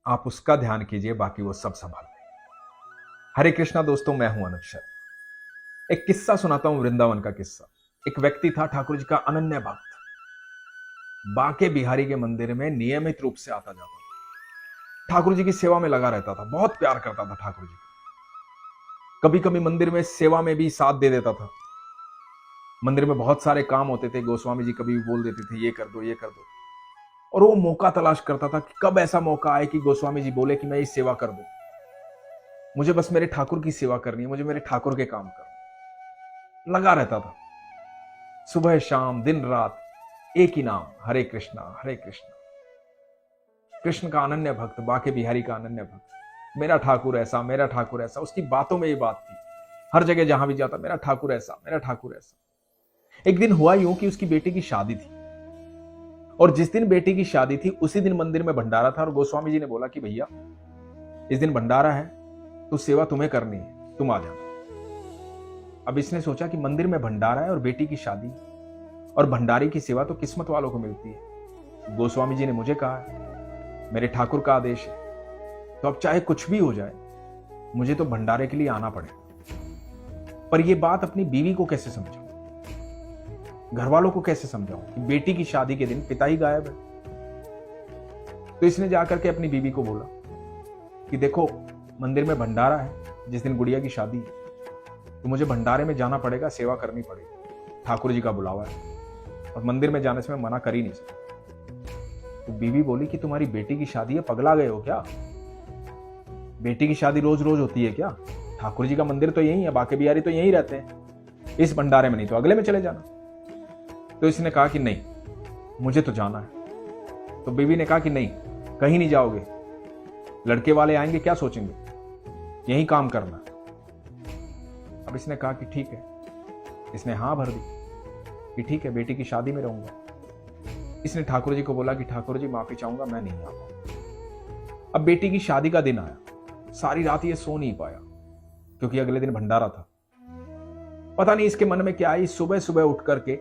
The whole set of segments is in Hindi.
आप उसका ध्यान कीजिए, बाकी वो सब संभाल लेंगे। हरे कृष्णा दोस्तों, मैं हूं अनुक्षर। एक किस्सा सुनाता हूं, वृंदावन का किस्सा। एक व्यक्ति था, ठाकुर जी का अनन्य भक्त, बाके बिहारी के मंदिर में नियमित रूप से आता जाता था। ठाकुर जी की सेवा में लगा रहता था, बहुत प्यार करता था ठाकुर जी को। कभी कभी मंदिर में सेवा में भी साथ दे देता था। मंदिर में बहुत सारे काम होते थे, गोस्वामी जी कभी भी बोल देते थे ये कर दो ये कर दो, और वो मौका तलाश करता था कि कब ऐसा मौका आए कि गोस्वामी जी बोले कि मैं ये सेवा कर दूं। मुझे बस मेरे ठाकुर की सेवा करनी है, मुझे मेरे ठाकुर के काम करना। लगा रहता था, सुबह शाम दिन रात एक ही नाम, हरे कृष्णा हरे कृष्णा। कृष्ण का अनन्य भक्त, बाके बिहारी का अनन्य भक्त। मेरा ठाकुर ऐसा, मेरा ठाकुर ऐसा, उसकी बातों में ये बात थी। हर जगह जहां भी जाता, मेरा ठाकुर ऐसा, मेरा ठाकुर ऐसा। एक दिन हुआ यूं कि उसकी बेटी की शादी थी, और जिस दिन बेटी की शादी थी उसी दिन मंदिर में भंडारा था, और गोस्वामी जी ने बोला कि भैया इस दिन भंडारा है तो सेवा तुम्हें करनी है, तुम आ जाना। अब इसने सोचा कि मंदिर में भंडारा है और बेटी की शादी, और भंडारे की सेवा तो किस्मत वालों को मिलती है। गोस्वामी जी ने मुझे कहा है, मेरे ठाकुर का आदेश है, तो अब चाहे कुछ भी हो जाए मुझे तो भंडारे के लिए आना पड़ेगा। पर यह बात अपनी बीवी को कैसे समझाऊं, घर वालों को कैसे समझाऊं कि बेटी की शादी के दिन पिता ही गायब है। तो इसने जाकर के अपनी बीवी को बोला कि देखो, मंदिर में भंडारा है जिस दिन गुड़िया की शादी है, तो मुझे भंडारे में जाना पड़ेगा, सेवा करनी पड़ेगी, ठाकुर जी का बुलावा है, और मंदिर में जाने से मैं मना कर ही नहीं सकता। तो बीवी बोली कि तुम्हारी बेटी की शादी है, पगला गए हो क्या? बेटी की शादी रोज रोज होती है क्या? ठाकुर जी का मंदिर तो यही है, बाके बिहारी तो यही रहते हैं, इस भंडारे में नहीं तो अगले में चले जाना। तो इसने कहा कि नहीं, मुझे तो जाना है। तो बीवी ने कहा कि नहीं, कहीं नहीं जाओगे, लड़के वाले आएंगे क्या सोचेंगे, यही काम करना। अब इसने कहा कि ठीक है। इसने हाँ भर दी कि ठीक है, बेटी की शादी में रहूंगा। इसने ठाकुर जी को बोला कि ठाकुर जी माफी चाहूंगा, मैं नहीं आ पाऊंगा। अब बेटी की शादी का दिन आया, सारी रात ये सो नहीं पाया क्योंकि अगले दिन भंडारा था। पता नहीं इसके मन में क्या आई, सुबह सुबह उठ करके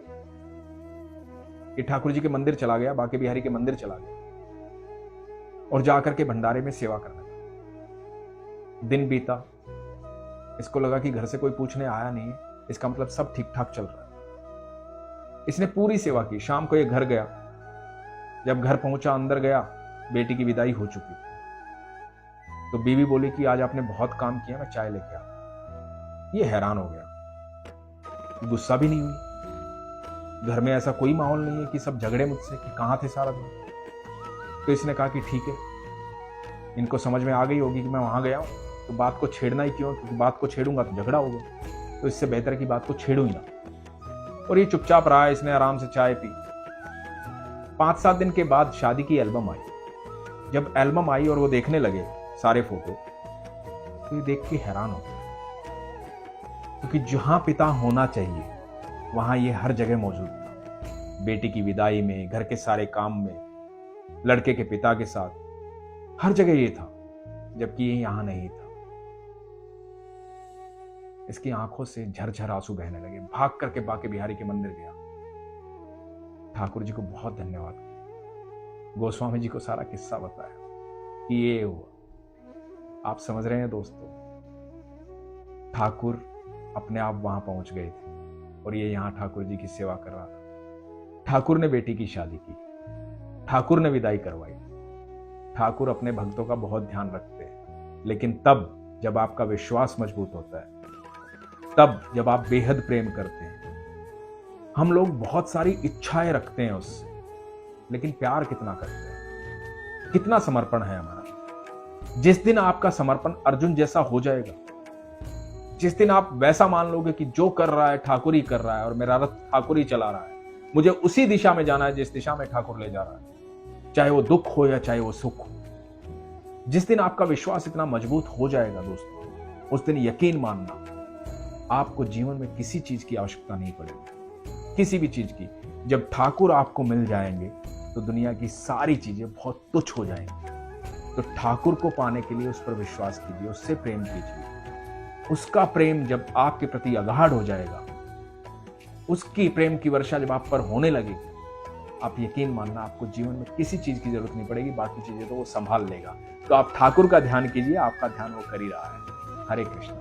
कि ठाकुर जी के मंदिर चला गया, बाके बिहारी के मंदिर चला गया, और जाकर के भंडारे में सेवा करने लगा। दिन बीता, इसको लगा कि घर से कोई पूछने आया नहीं है, इसका मतलब सब ठीक ठाक चल रहा है। इसने पूरी सेवा की। शाम को ये घर गया, जब घर पहुंचा, अंदर गया, बेटी की विदाई हो चुकी थी। तो बीवी बोली कि आज आपने बहुत काम किया, मैं चाय लेके आ। ये हैरान हो गया, गुस्सा भी नहीं हुई। घर में ऐसा कोई माहौल नहीं है कि सब झगड़े मुझसे कि कहां थे सारा दिन। तो इसने कहा कि ठीक है, इनको समझ में आ गई होगी कि मैं वहां गया हूं, तो बात को छेड़ना ही क्यों, क्योंकि बात को छेड़ूंगा तो झगड़ा होगा, तो इससे बेहतर की बात को छेड़ू ही ना। और ये चुपचाप रहा, इसने आराम से चाय पी। 5-7 दिन के बाद शादी की एल्बम आई। जब एल्बम आई और वो देखने लगे सारे फोटो, तो ये देख के हैरान हो गए, क्योंकि जहां पिता होना चाहिए वहां ये हर जगह मौजूद था। बेटी की विदाई में, घर के सारे काम में, लड़के के पिता के साथ, हर जगह ये था, जबकि ये यहां नहीं था। इसकी आंखों से झरझर आंसू बहने लगे। भाग करके बाके बिहारी के मंदिर गया, ठाकुर जी को बहुत धन्यवाद किया, गोस्वामी जी को सारा किस्सा बताया कि ये हुआ। आप समझ रहे हैं दोस्तों, ठाकुर अपने आप वहां पहुंच गए थे और ये यहां ठाकुर जी की सेवा कर रहा था। ठाकुर ने बेटी की शादी की, ठाकुर ने विदाई करवाई। ठाकुर अपने भक्तों का बहुत ध्यान रखते हैं, लेकिन तब जब आपका विश्वास मजबूत होता है, तब जब आप बेहद प्रेम करते हैं। हम लोग बहुत सारी इच्छाएं रखते हैं उससे, लेकिन प्यार कितना करते हैं, कितना समर्पण है हमारा। जिस दिन आपका समर्पण अर्जुन जैसा हो जाएगा, जिस दिन आप वैसा मान लोगे कि जो कर रहा है ठाकुर ही कर रहा है और मेरा रथ ठाकुर ही चला रहा है, मुझे उसी दिशा में जाना है जिस दिशा में ठाकुर ले जा रहा है, चाहे वो दुख हो या चाहे वो सुख हो। जिस दिन आपका विश्वास इतना मजबूत हो जाएगा दोस्तों, उस दिन यकीन मानना, आपको जीवन में किसी चीज की आवश्यकता नहीं पड़ेगी, किसी भी चीज की। जब ठाकुर आपको मिल जाएंगे तो दुनिया की सारी चीजें बहुत तुच्छ हो जाएंगी। तो ठाकुर को पाने के लिए उस पर विश्वास कीजिए, उससे प्रेम कीजिए। उसका प्रेम जब आपके प्रति अगाढ़ हो जाएगा, उसकी प्रेम की वर्षा जब आप पर होने लगेगी, आप यकीन मानना, आपको जीवन में किसी चीज की जरूरत नहीं पड़ेगी, बाकी चीजें तो वो संभाल लेगा। तो तो आप ठाकुर का ध्यान कीजिए, आपका ध्यान वो कर ही रहा है। हरे कृष्ण।